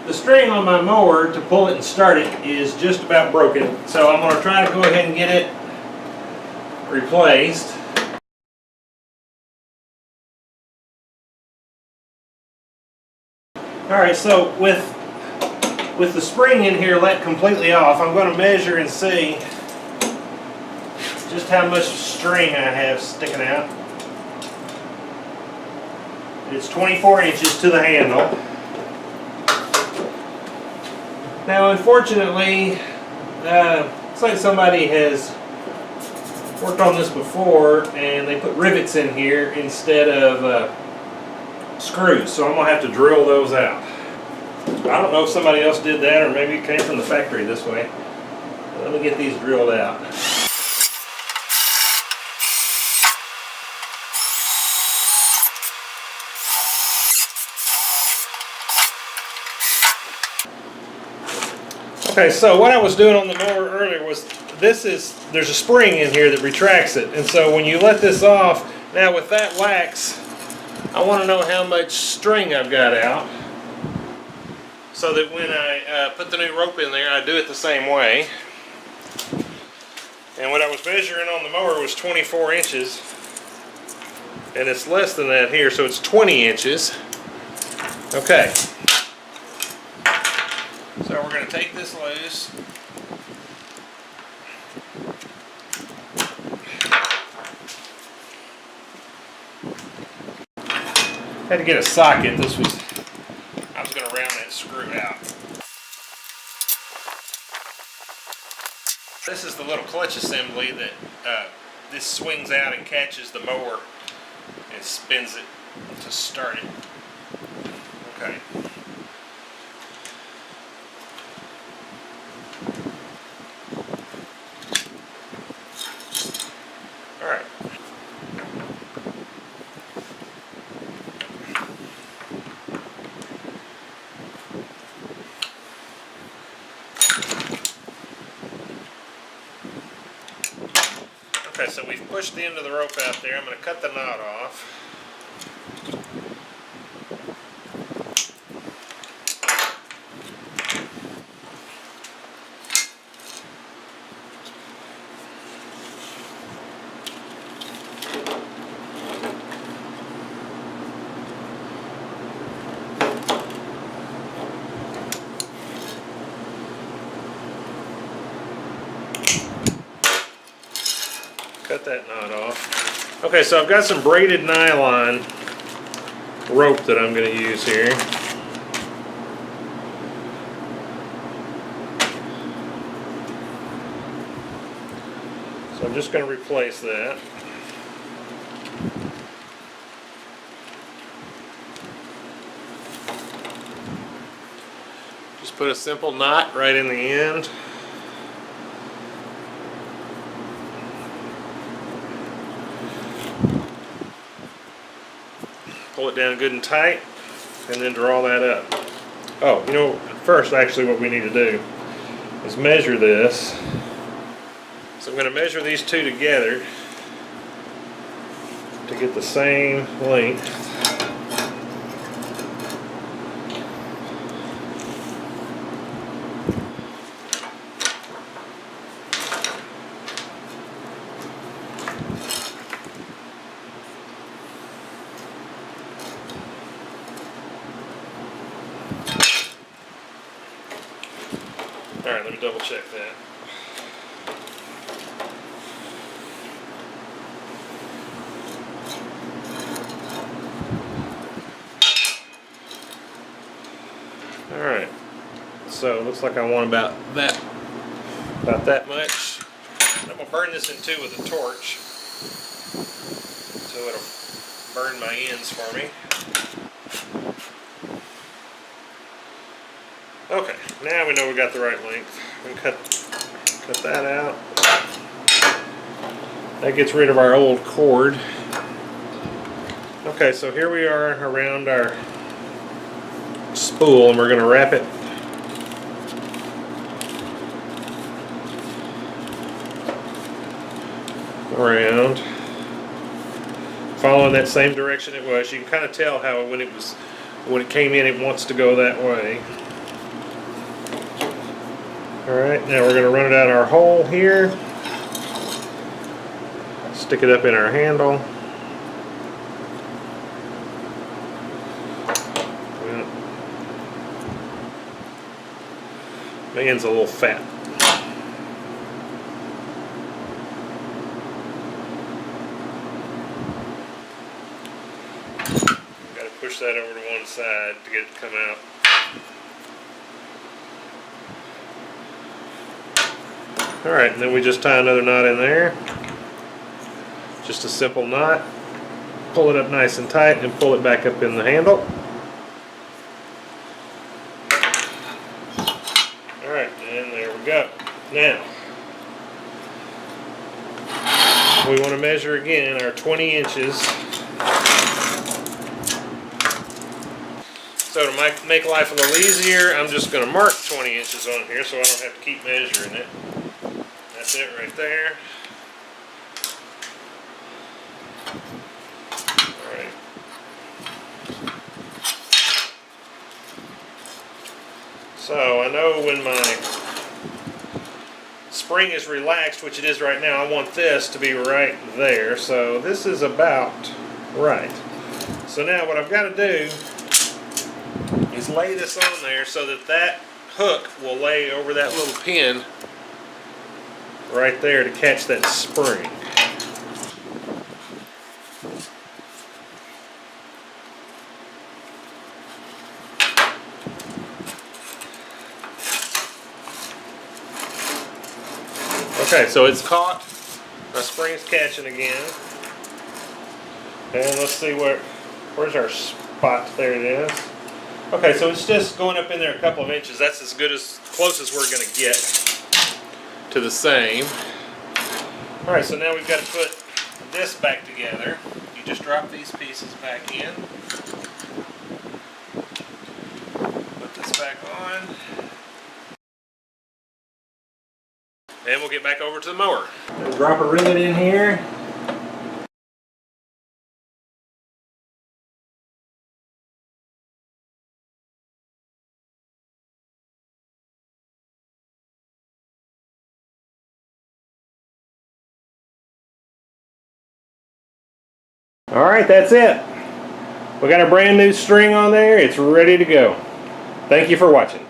The string on my mower to pull it and start it is just about broken, so I'm going to try to go ahead and get it replaced. Alright, so with the spring in here let completely off, I'm going to measure and see just how much string I have sticking out. It's 24 inches to the handle. Now, unfortunately, it's like somebody has worked on this before and they put rivets in here instead of screws, so I'm going to have to drill those out. I don't know if somebody else did that or maybe it came from the factory this way. Let me get these drilled out. Okay, so what I was doing on the mower earlier was there's a spring in here that retracts it, and so when you let this off, now with that wax, I want to know how much string I've got out so that when I put the new rope in there, I do it the same way. And what I was measuring on the mower was 24 inches, and it's less than that here, so it's 20 inches. Okay. So we're going to take this loose. Had to get a socket. I was going to round that screw out. This is the little clutch assembly that this swings out and catches the mower and spins it to start it. Okay. Alright. Okay, so we've pushed the end of the rope out there. I'm going to cut the knot off. Cut that knot off. Okay, so I've got some braided nylon rope that I'm going to use here. So I'm just going to replace that. Just put a simple knot right in the end. Pull it down good and tight, and then draw that up. Oh, you know, first actually what we need to do is measure this. So I'm going to measure these two together to get the same length. Alright, let me double check that. Alright, so it looks like I want about that much. I'm going to burn this in two with a torch so it'll burn my ends for me. Okay, now we know we got the right length. We can cut that out. That gets rid of our old cord. Okay, so here we are around our spool, and we're going to wrap it around, following that same direction it was. You can kind of tell how when it came in, it wants to go that way. Alright, now we're going to run it out our hole here. Stick it up in our handle. My end's a little fat. Got to push that over to one side to get it to come out. Alright, and then we just tie another knot in there. Just a simple knot. Pull it up nice and tight and pull it back up in the handle. Alright, and there we go. Now, we want to measure again our 20 inches. So to make life a little easier, I'm just going to mark 20 inches on here so I don't have to keep measuring it. That's it right there. Alright. So I know when my spring is relaxed, which it is right now, I want this to be right there. So this is about right. So now what I've got to do is lay this on there so that that hook will lay over that little pin right there to catch that spring. Okay, so it's caught. My spring's catching again. And let's see where's our spot. There it is. Okay, so it's just going up in there a couple of inches. That's as close as we're going to get to the same. Alright, so now we've got to put this back together. You just drop these pieces back in. Put this back on. And we'll get back over to the mower. Drop a rivet in here. Alright, that's it. We got a brand new string on there. It's ready to go. Thank you for watching.